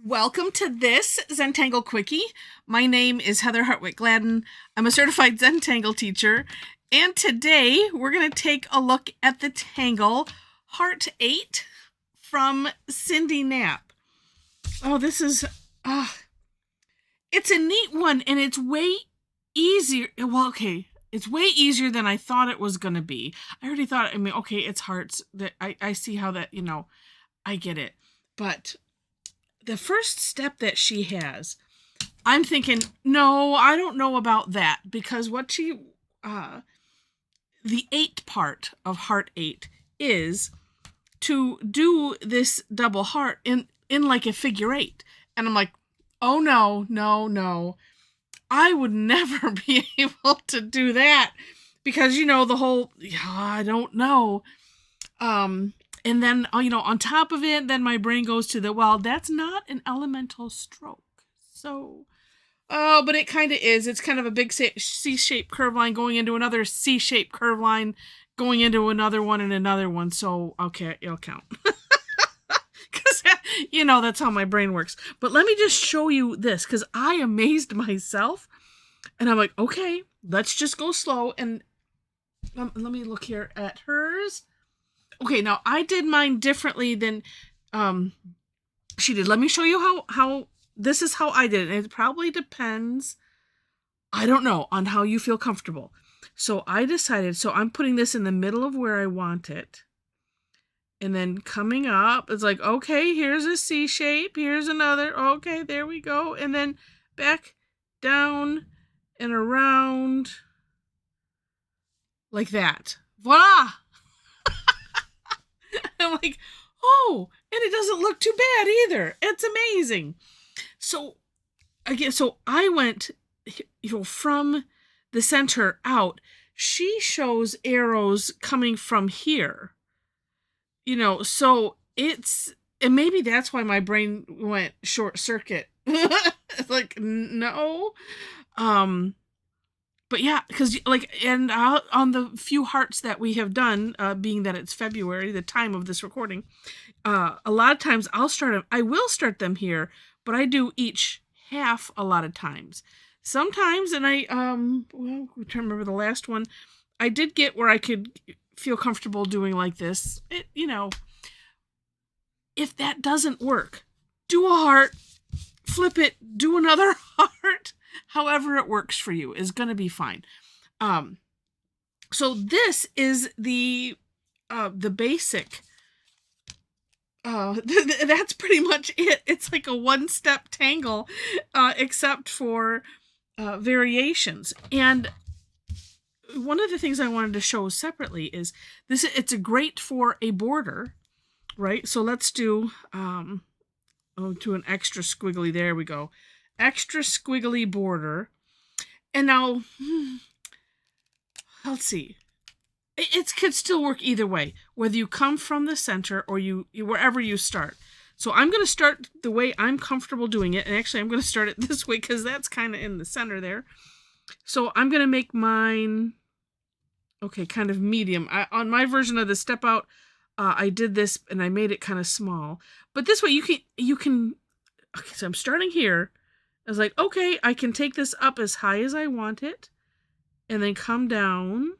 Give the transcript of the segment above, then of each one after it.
Welcome to this Zentangle Quickie. My name is Heather Hartwick Gladden. I'm a certified Zentangle teacher, and today we're going to take a look at the tangle Hearteight from Cyndi Knapp. Oh, this is, it's a neat one, and it's way easier. Well, okay, it's way easier than I thought it was going to be. I already thought, okay, it's hearts. That I see how that, I get it. But the first step that she has, I'm thinking, no, I don't know about that, because what she, the 8 part of Hearteight is to do this double heart in like a figure 8. And I'm like, oh no, I would never be able to do that, because the whole, I don't know. And then, on top of it, then my brain goes to well, that's not an elemental stroke. So, but it kind of is. It's kind of a big C-shaped curve line going into another C-shaped curve line, going into another one and another one. So, okay, it'll count. Because, that's how my brain works. But let me just show you this, because I amazed myself. And I'm like, okay, let's just go slow. And let me look here at hers. Okay, now I did mine differently than she did. Let me show you how this is how I did it. It probably depends, I don't know, on how you feel comfortable. So I decided, I'm putting this in the middle of where I want it. And then coming up, it's like, okay, here's a C shape, here's another, okay, there we go. And then back, down, and around, like that. Voila! I'm like, oh, and it doesn't look too bad either. It's amazing. So, again, I went, from the center out. She shows arrows coming from here. So it's, and maybe that's why my brain went short circuit. Like, no. But yeah, because and on the few hearts that we have done, being that it's February, the time of this recording, a lot of times I will start them here, but I do each half a lot of times. Sometimes, and I'm trying to remember the last one, I did get where I could feel comfortable doing like this. If that doesn't work, do a heart, flip it, do another heart. However it works for you is going to be fine. So this is the basic. That's pretty much it. It's like a one-step tangle, except for variations. And one of the things I wanted to show separately is this. It's a great for a border, right? So let's do to an extra squiggly. There we go. Extra squiggly border. And now, let's see. It could still work either way, whether you come from the center or you wherever you start. So I'm going to start the way I'm comfortable doing it. And actually, I'm going to start it this way because that's kind of in the center there. So I'm going to make mine, okay, kind of medium. On my version of the step out, I did this and I made it kind of small. But this way you can, okay, so I'm starting here. I was like, okay, I can take this up as high as I want it and then come down,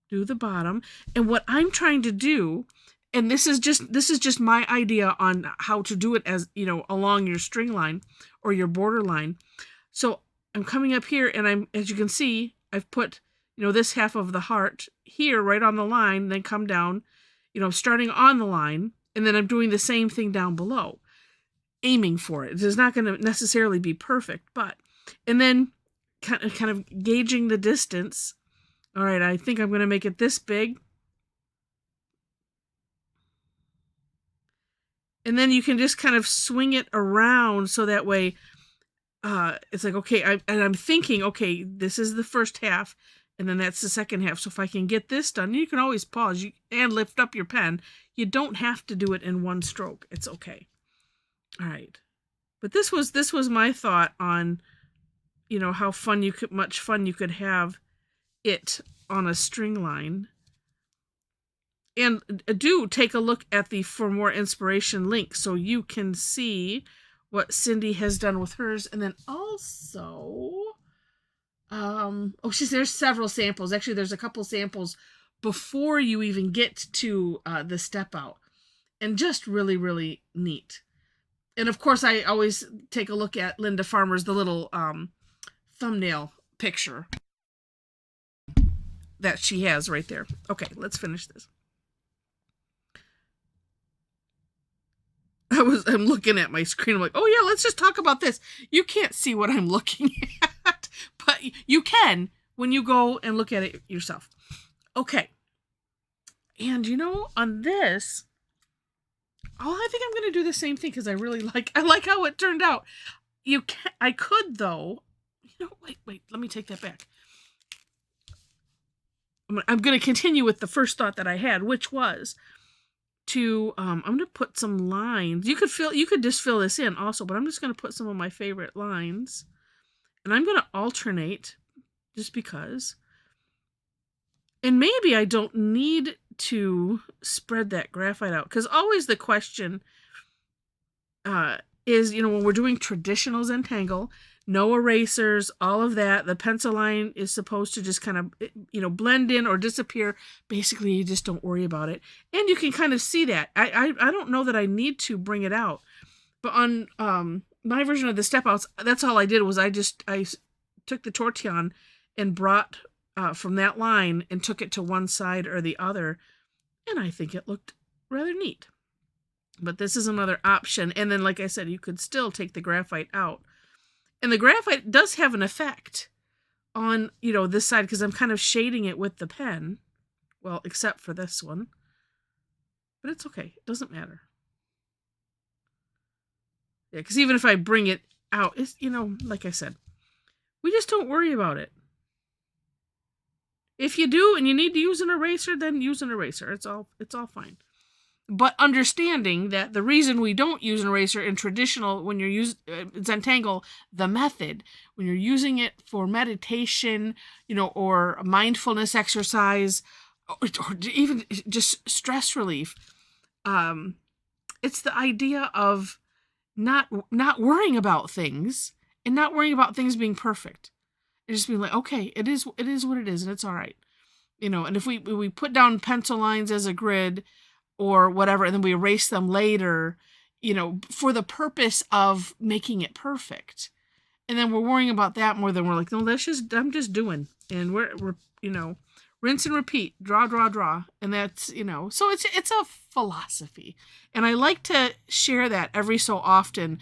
do the bottom. And what I'm trying to do, and this is just my idea on how to do it as, along your string line or your border line. So I'm coming up here and as you can see, I've put, this half of the heart here right on the line, then come down, starting on the line, and then I'm doing the same thing down below. Aiming for it. It's not going to necessarily be perfect, and then kind of gauging the distance. All right, I think I'm going to make it this big. And then you can just kind of swing it around so that way it's like, okay, I'm thinking, okay, this is the first half, and then that's the second half. So if I can get this done, you can always pause and lift up your pen. You don't have to do it in one stroke. It's okay. All right. But this was my thought on, how much fun you could have it on a string line. And do take a look at the For More Inspiration link so you can see what Cyndi has done with hers. And then also, there's several samples. Actually, there's a couple samples before you even get to the step out. And just really, really neat. And of course, I always take a look at Linda Farmer's, the little thumbnail picture that she has right there. Okay, let's finish this. I'm looking at my screen. I'm like, oh yeah, let's just talk about this. You can't see what I'm looking at, but you can when you go and look at it yourself. Okay. And on this, I think I'm going to do the same thing because I like how it turned out. I could though, wait, let me take that back. I'm going to continue with the first thought that I had, which was to, I'm going to put some lines. You could just fill this in also, but I'm just going to put some of my favorite lines, and I'm going to alternate just because. And maybe I don't need to spread that graphite out, because always the question is, when we're doing traditional Zentangle, no erasers, all of that, the pencil line is supposed to just kind of, blend in or disappear. Basically, you just don't worry about it. And you can kind of see that. I don't know that I need to bring it out. But on my version of the step outs, that's all I did was I took the Tortillion and brought from that line and took it to one side or the other. And I think it looked rather neat. But this is another option. And then, like I said, you could still take the graphite out. And the graphite does have an effect on, this side, because I'm kind of shading it with the pen. Well, except for this one. But it's okay. It doesn't matter. Yeah, because even if I bring it out, it's, like I said, we just don't worry about it. If you do and you need to use an eraser, then use an eraser. It's all fine. But understanding that the reason we don't use an eraser in traditional, when you're using Zentangle, the method, when you're using it for meditation, or mindfulness exercise, or even just stress relief, it's the idea of not worrying about things and not worrying about things being perfect. And just being like, okay, it is what it is, and it's all right. And if we put down pencil lines as a grid or whatever, and then we erase them later, for the purpose of making it perfect. And then we're worrying about that more than we're like, no, I'm just doing. And we're rinse and repeat, draw. And that's, so it's a philosophy. And I like to share that every so often,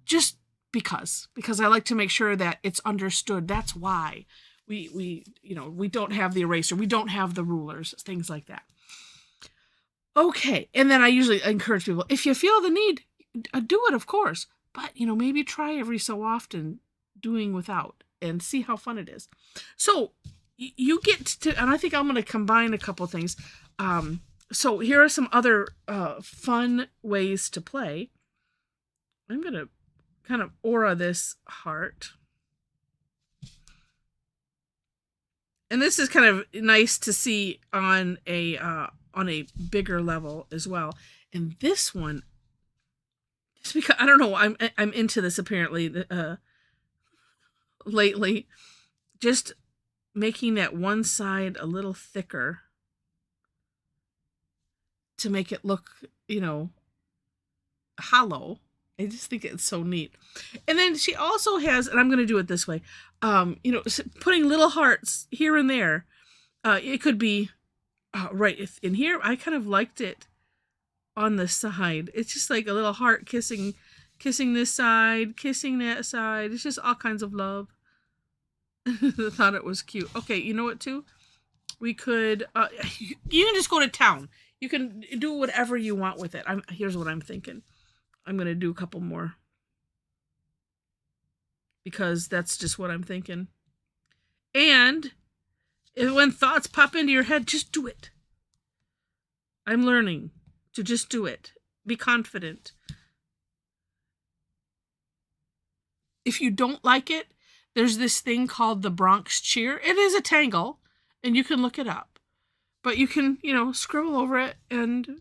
just because I like to make sure that it's understood. That's why we don't have the eraser. We don't have the rulers, things like that. Okay, and then I usually encourage people, if you feel the need, do it, of course. But, maybe try every so often doing without and see how fun it is. So you get to, and I think I'm going to combine a couple things. So here are some other fun ways to play. I'm going to kind of aura this heart. And this is kind of nice to see on a bigger level as well. And this one, just because I don't know, I'm into this apparently lately. Just making that one side a little thicker to make it look, hollow. I just think it's so neat. And then she also has, and I'm going to do it this way, putting little hearts here and there. It could be right in here. I kind of liked it on the side. It's just like a little heart kissing this side, kissing that side. It's just all kinds of love. I thought it was cute. Okay, you know what too? We could, you can just go to town. You can do whatever you want with it. Here's what I'm thinking. I'm going to do a couple more, because that's just what I'm thinking. And when thoughts pop into your head, just do it. I'm learning to just do it. Be confident. If you don't like it, there's this thing called the Bronx Cheer. It is a tangle, and you can look it up. But you can, scroll over it, and,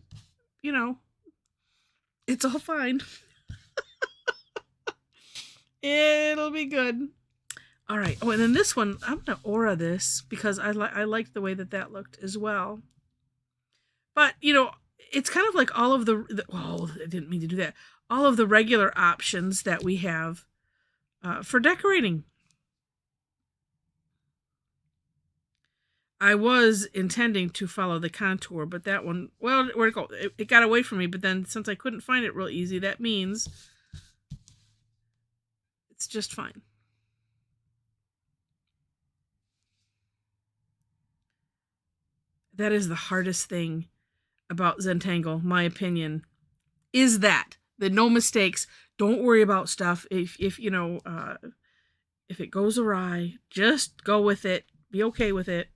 it's all fine. It'll be good. All right. Oh, and then this one, I'm going to aura this because I liked the way that looked as well. But, you know, it's kind of like all of oh, I didn't mean to do that. All of the regular options that we have for decorating. I was intending to follow the contour, but that one, well, where'd it go? It got away from me, but then since I couldn't find it real easy, that means it's just fine. That is the hardest thing about Zentangle, my opinion, is that no mistakes. Don't worry about stuff. If you know, if it goes awry, just go with it. Be okay with it.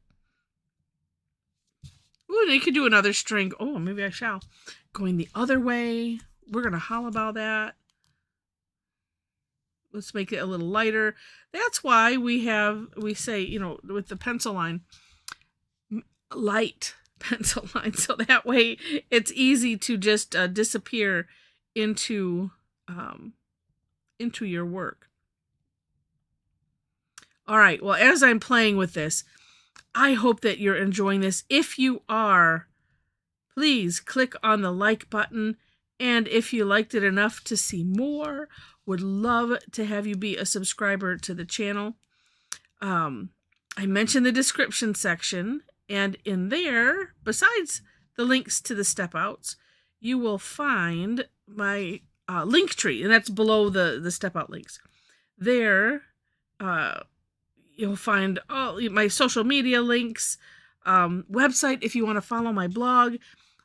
Ooh, they could do another string. Oh, maybe I shall. Going the other way. We're going to howl about that. Let's make it a little lighter. That's why we say, you know, with the pencil line, light pencil line. So that way it's easy to just disappear into your work. All right. Well, as I'm playing with this, I hope that you're enjoying this. If you are, please click on the like button. And if you liked it enough to see more, would love to have you be a subscriber to the channel. I mentioned the description section, and in there, besides the links to the step outs, you will find my link tree, and that's below the step out links. There, you'll find all my social media links, website if you want to follow my blog.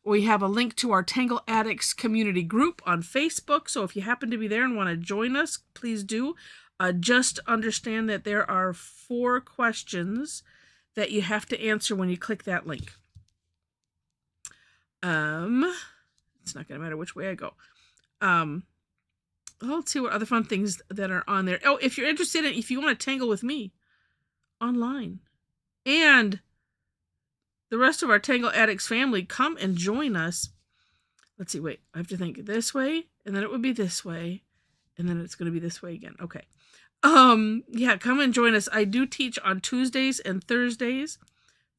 We have a link to our Tangle Addicts community group on Facebook. So if you happen to be there and want to join us, please do. Just understand that there are 4 questions that you have to answer when you click that link. It's not going to matter which way I go. Let's see what other fun things that are on there. Oh, if you're interested if you want to tangle with me online and the rest of our Tangle Addicts family, come and join us. Let's see, wait, I have to think this way, and then it would be this way, and then it's going to be this way again. Okay. Yeah, come and join us. I do teach on Tuesdays and Thursdays.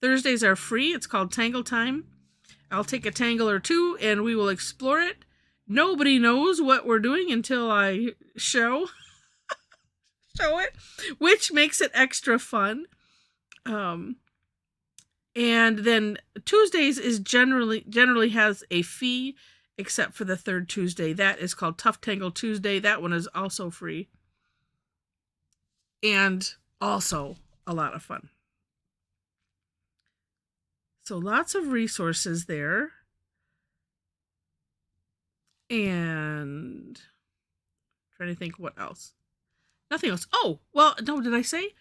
Thursdays are free. It's called Tangle Time. I'll take a tangle or two, and we will explore it. Nobody knows what we're doing until I show it, which makes it extra fun. And then Tuesdays is generally has a fee, except for the third Tuesday. That is called Tough Tangle Tuesday. That one is also free. And also a lot of fun. So lots of resources there. And I'm trying to think what else. Nothing else. Oh, well, no, did I say?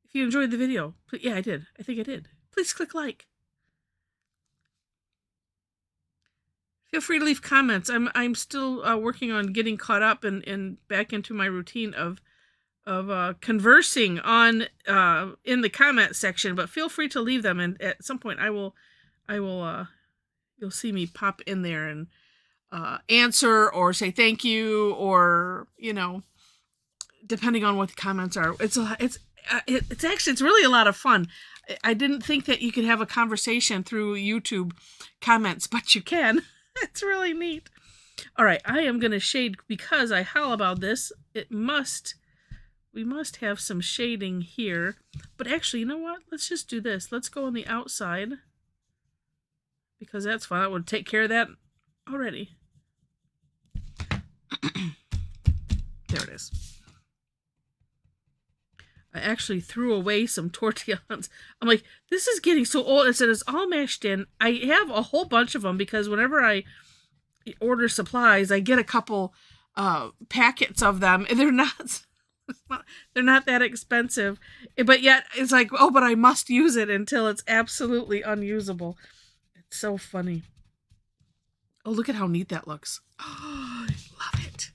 If you enjoyed the video, yeah, I did. I think I did. Please click like. Feel free to leave comments. I'm still working on getting caught up and back into my routine of conversing on in the comment section, but feel free to leave them, and at some point I will you'll see me pop in there and answer or say thank you, or you know, depending on what the comments are. It's really a lot of fun. I didn't think that you could have a conversation through YouTube comments, but you can. It's really neat. All right, I am going to shade because I howl about this. We must have some shading here. But actually, you know what? Let's just do this. Let's go on the outside, because that's fun. I would take care of that already. There it is. I actually threw away some tortillions. I'm like, this is getting so old. I said it's all mashed in. I have a whole bunch of them because whenever I order supplies, I get a couple packets of them, and they're not that expensive. But yet it's like, oh, but I must use it until it's absolutely unusable. It's so funny. Oh, look at how neat that looks. Oh, love it.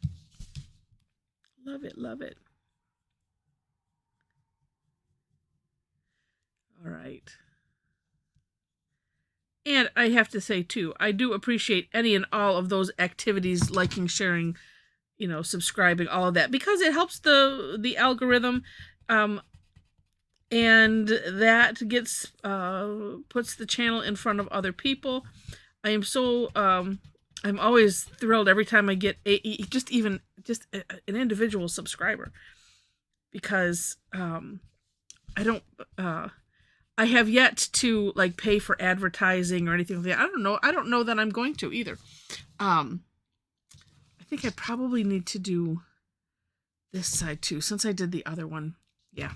Love it, love it. All right. And I have to say, too, I do appreciate any and all of those activities, liking, sharing, subscribing, all of that, because it helps the algorithm, and that gets puts the channel in front of other people. I am so I'm always thrilled every time I get just an individual subscriber, because I don't I have yet to like pay for advertising or anything like that. I don't know that I'm going to either. I think I probably need to do this side too, since I did the other one. Yeah.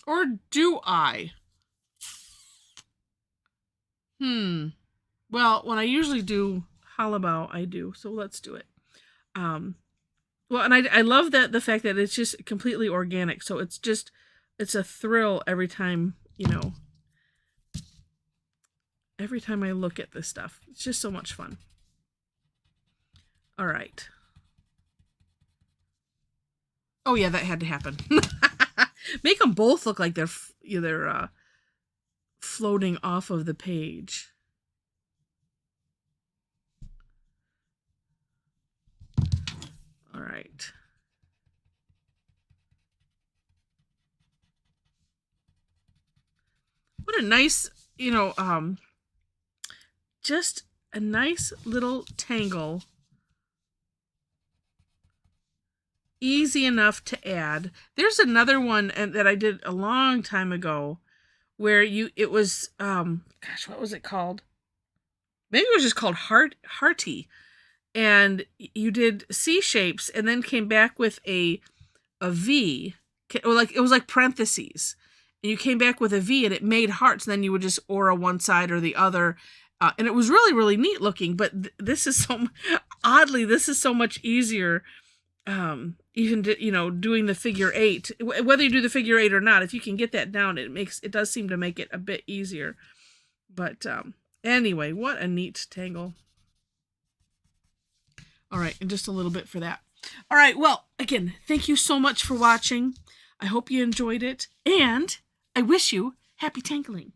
Or do I? Well, when I usually do halabao, I do. So let's do it. Well, and I love the fact that it's just completely organic. So it's a thrill every time, every time I look at this stuff. It's just so much fun. All right. Oh yeah, that had to happen. Make them both look like they're floating off of the page. All right. What a nice, just a nice little tangle. Easy enough to add. There's another one that I did a long time ago where it was gosh, what was it called? Maybe it was just called Hearteight. And you did C shapes and then came back with a V, or like it was like parentheses. And you came back with a V and it made hearts, and then you would just aura one side or the other. And it was really, really neat looking, but this is this is so much easier. Even doing the figure 8, whether you do the figure 8 or not, if you can get that down, it does seem to make it a bit easier. But anyway, what a neat tangle. All right, and just a little bit for that. All right, well, again, thank you so much for watching. I hope you enjoyed it, and I wish you happy tangling.